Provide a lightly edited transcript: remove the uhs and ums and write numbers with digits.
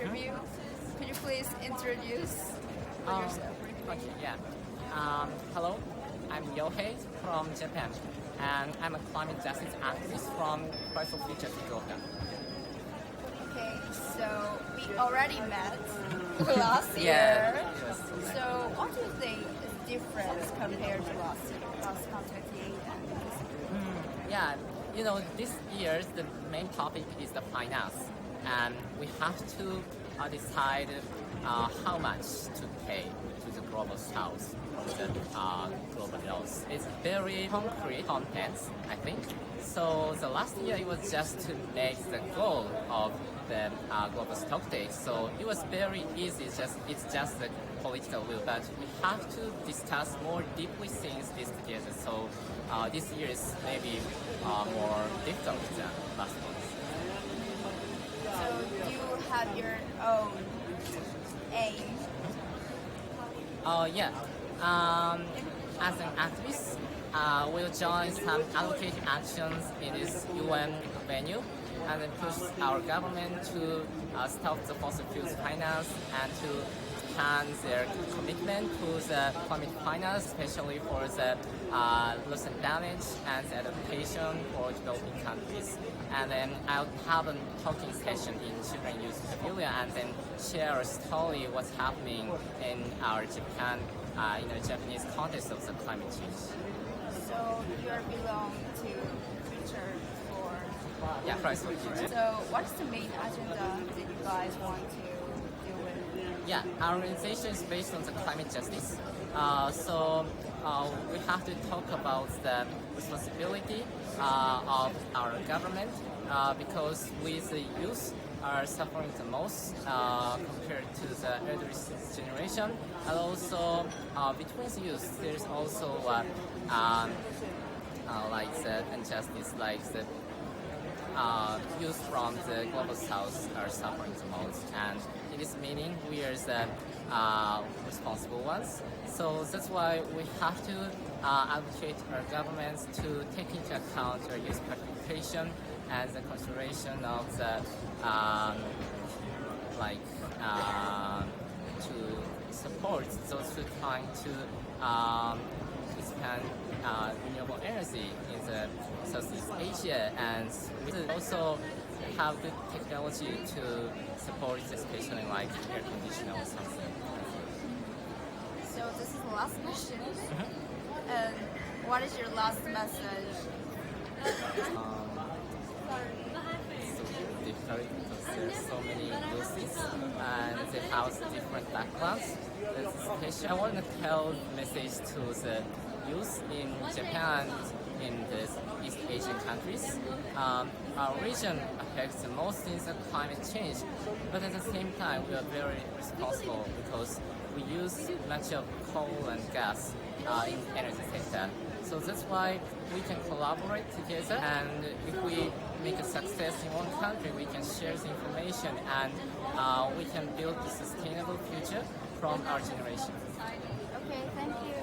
interview. Could you please introduce yourself? Okay, yeah. Hello, I'm Yohei from Japan, and I'm a climate justice activist from Fridays for Future Fukuoka. Okay, so we already met last year. Yes. So what do you think is difference compared to last year, last COP28? Yeah, this year's the main topic is the finance, and we have to decide how much to pay to the global south for the global loss. It's very concrete contents, I think. So the last year it was just to make the goal of the global stock take. So it was very easy. It's just the political will, but we have to discuss more deeply things this together. So this year is maybe more difficult than last one. So you have your own aim. Yeah. As an activist, we'll join some advocacy actions in this UN venue and then push our government to stop the fossil fuels finance and to enhance their commitment to the climate finance, especially for the loss and damage and the adaptation for developing countries. And then I'll have a talking session in Children Youth Pavilion and then share a story what's happening in our Japan, in the Japanese context of the climate change. So you belong to Future for... Yeah, Fridays for Future. So what's the main agenda that you guys want to deal with? Yeah, our organization is based on the climate justice. So we have to talk about the responsibility of our government because we, the youth, are suffering the most compared to the elder generation. And also between the youth, there's also like the injustice, like the youth from the global south are suffering the most. And in this meaning, we are the responsible ones. So that's why we have to advocate our governments to take into account our youth participation and the consideration of the to support those who are trying to expand renewable energy in the Southeast Asia, and we also have good technology to support, especially like air conditioner or something. So this is the last question. And what is your last message? So difficult because there's so many uses and they have different backgrounds. Especially, I want to tell the message to the youth in Japan, in the East Asian countries. Our region affects the most in the climate change, but at the same time we are very responsible because we use much of coal and gas in energy sector. So that's why we can collaborate together, and if we make a success in one country, we can share the information and we can build a sustainable future from our generation. Okay, thank you.